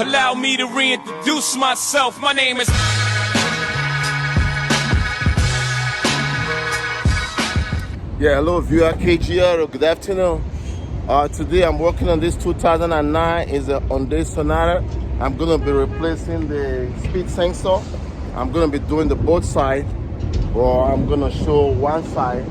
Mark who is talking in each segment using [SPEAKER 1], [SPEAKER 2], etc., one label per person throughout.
[SPEAKER 1] Allow me to reintroduce myself. My name is...
[SPEAKER 2] Yeah, hello viewer, KGR, good afternoon. Today I'm working on this 2009 is a Hyundai Sonata. I'm going to be replacing the speed sensor. I'm going to be doing the both side, or I'm going to show one side.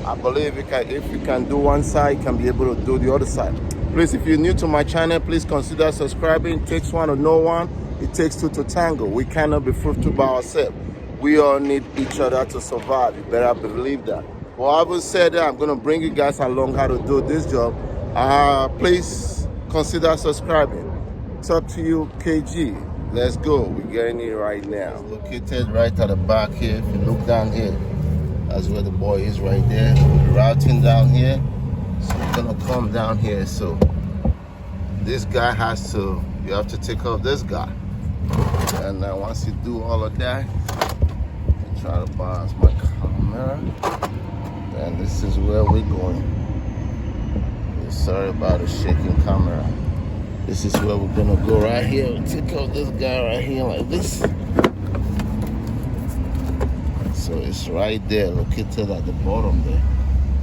[SPEAKER 2] I believe if you can do one side, you can be able to do the other side. Please, if you're new to my channel, please consider subscribing. It takes one to know one. It takes two to tango. We cannot be fruitful by ourselves. We all need each other to survive. You better believe that. Well, having said that, I'm going to bring you guys along how to do this job. Please consider subscribing. Talk to you, KG. Let's go. We're getting it right now. It's located right at the back here. If you look down here, that's where the boy is right there. We're routing down here. So we're going to come down here. So this guy has to, you have to take off this guy. And once you do all of that, I try to balance my camera. And this is where we're going. Sorry about the shaking camera. This is where we're gonna go right here. We'll take off this guy right here like this. So it's right there, located at the bottom there.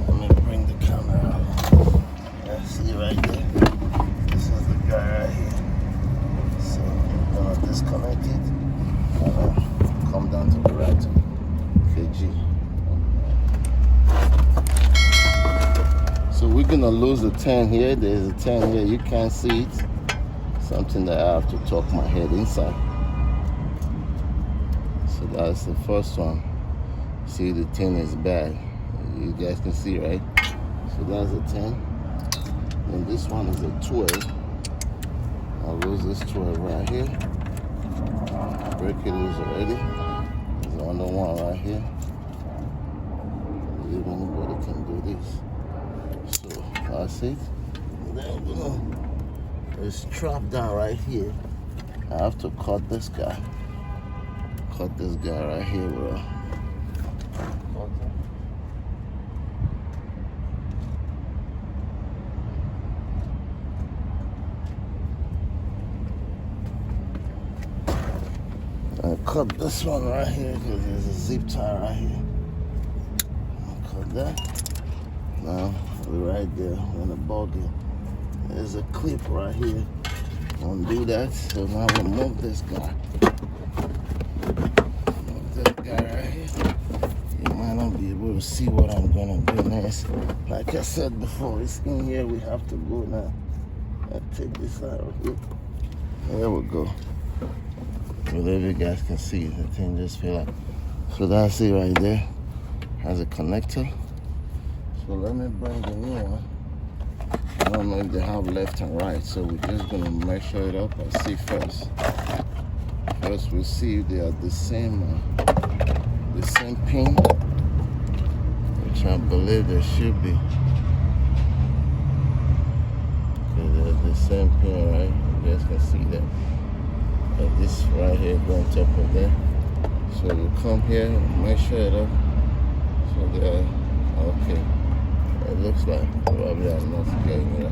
[SPEAKER 2] Let me bring the camera out. Yeah, see right there? This is the guy right here. So we're gonna disconnect it and come down to the right. KG. So we're gonna lose the 10 here. There's a 10 here. You can't see it. Something that I have to tuck my head inside. So that's the first one. See, the 10 is bad. You guys can see, right? So that's a 10. Then this one is a 12. I'll lose this 12 right here. Break it loose already. There's another one right here. I believe anybody can do this. So that's it. Then we're gonna, it's trapped down right here. I have to cut this guy. Cut this guy right here, bro. I cut this one right here because there's a zip tie right here. I'll cut that. Now we're right there on the ball game. There's a clip right here. Undo that. So now we'll move this guy. Move this guy right here. You might not be able to see what I'm gonna do next. Like I said before, it's in here. We have to go now. I'll take this out of here. There we go. I believe you guys can see the thing just fell out. So that's it right there. Has a connector. So let me bring the new one. I don't know if they have left and right, so we're just gonna measure it up and see first. First we'll see if they are the same pin, which I believe they should be. Okay, they're the same pin, right? You guys can see that. But this right here going top of there. So we'll come here and measure it up. So they're okay. It looks like probably I'm not getting it.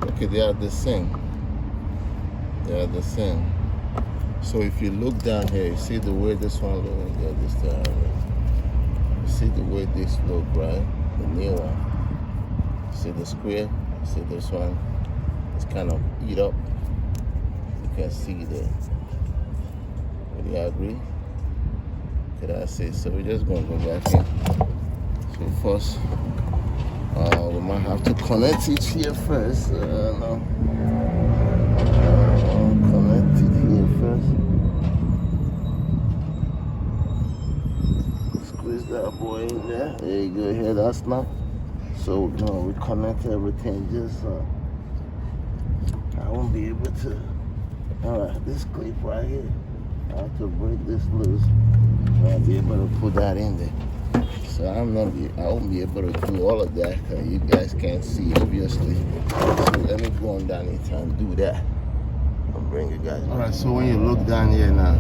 [SPEAKER 2] Okay, they are the same. They are the same. So if you look down here, you see the way this one looks. Yeah, this time. You see the way this look, right? The new one. See the square? You see this one? It's kind of eat up. You can see there. Would you agree? Could I say so? We're just gonna go back in. So first. We might have to connect it here first. No. Connect it here first. Squeeze that boy in there. There you go. Here, that's now. So we connect everything. Just I won't be able to. All right, this clip right here. I have to break this loose. I'll be able to put that in there. So I won't be able to do all of that because you guys can't see, obviously. So let me go on down here and do that. I'll bring you guys. All right, so when you look down here now,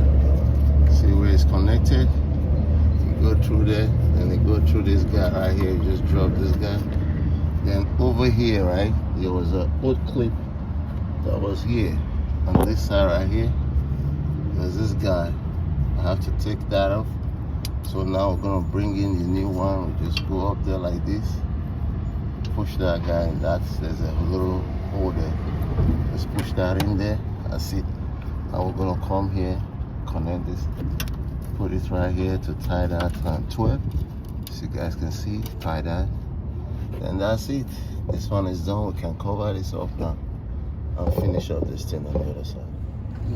[SPEAKER 2] see where it's connected? You go through there, then you go through this guy right here. You just drop this guy. Then over here, right, there was a old clip that was here. on this side right here. There's this guy. I have to take that off. So now we're gonna bring in the new one. We just go up there like this, push that guy in. There's a little hole there. Just push that in there. That's it. Now we're gonna come here, connect this, put it right here to tie that 12. So you guys can see, tie that. And that's it. This one is done. We can cover this up now and finish up this thing on the other side.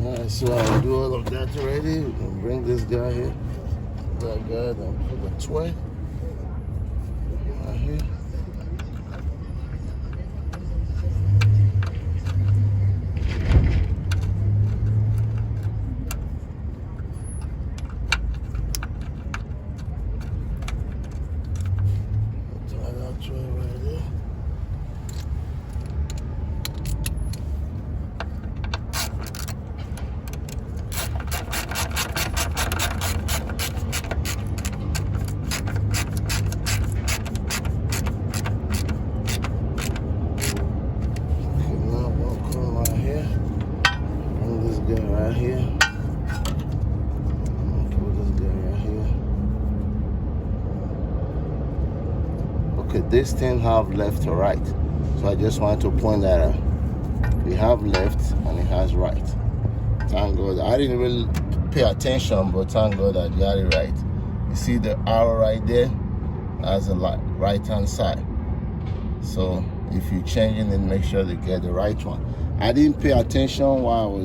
[SPEAKER 2] Alright, so I'll do all of that already. We can bring this guy here. That guy, then put the 12 right here. Tie that 12 right there. Right here. Put this guy right here. Okay, this thing have left to right. So I just want to point that out. We have left and it has right. Thank God. I didn't really pay attention, but thank God I got it right. You see the arrow right there? That's the right hand side. So if you're changing it, make sure you get the right one. I didn't pay attention while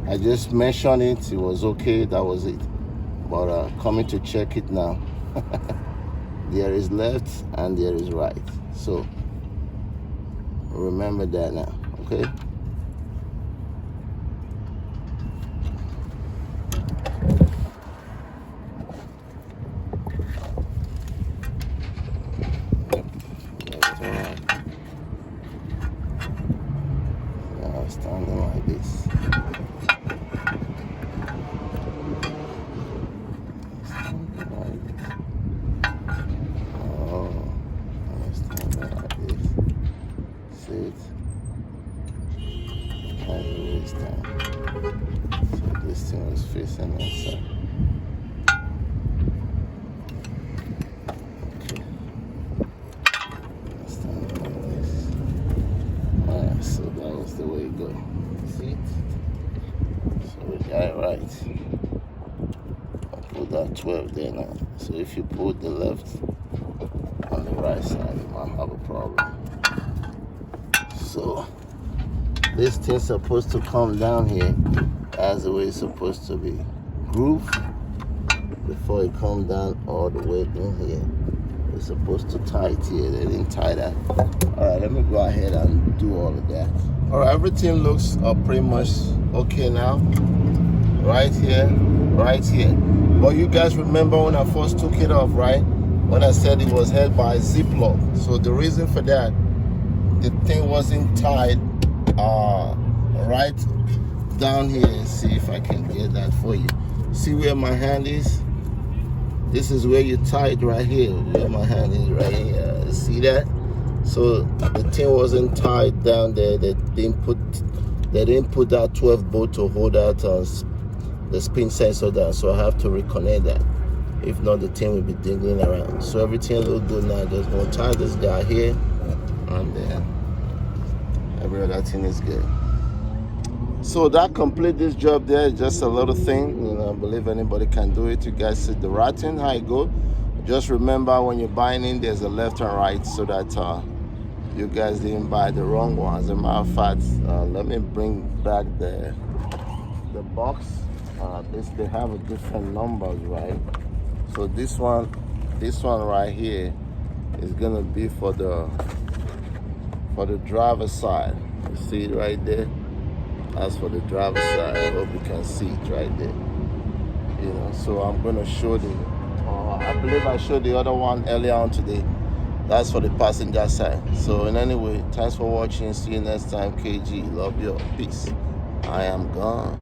[SPEAKER 2] I just mentioned it. It was okay. That was it. But coming to check it now, there is left and there is right. So remember that now, okay? That's all right. Now standing like this. So this thing is facing inside. Okay. Stand like this. Alright, so that was the way you go. See it? So we got it right. I'll put that 12 there now. So if you put the left on the right side, you might have a problem. So this thing's supposed to come down here as the way it's supposed to be. Groove before it comes down all the way in here. It's supposed to tie it here. They didn't tie that. Alright, let me go ahead and do all of that. Alright, everything looks pretty much okay now. Right here, right here. But you guys remember when I first took it off, right? When I said it was held by a ziplock. So the reason for that, the thing wasn't tied right down here. See if I can get that for you. See where my hand is? This is where you tie it right here. Where my hand is right here. See that? So the thing wasn't tied down there. They didn't put that 12 bolt to hold that the spin sensor down. So I have to reconnect that. If not, the thing will be dingling around. So everything looks good now. Just gonna tie this guy here, and then every other thing is good. So that complete this job there. Just a little thing, you know. I believe anybody can do it. You guys see the ratting, how it go. Just remember when you're buying in, there's a left and right, so that you guys didn't buy the wrong one. As a matter of fact, let me bring back the box. They have a different numbers, right? So this one right here is gonna be for the driver's side. You see it right there? That's for the driver's side. I hope you can see it right there. You know, so I'm gonna show I believe I showed the other one earlier on today. That's for the passenger side. So in any way, thanks for watching. See you next time. KG, love you. Peace. I am gone.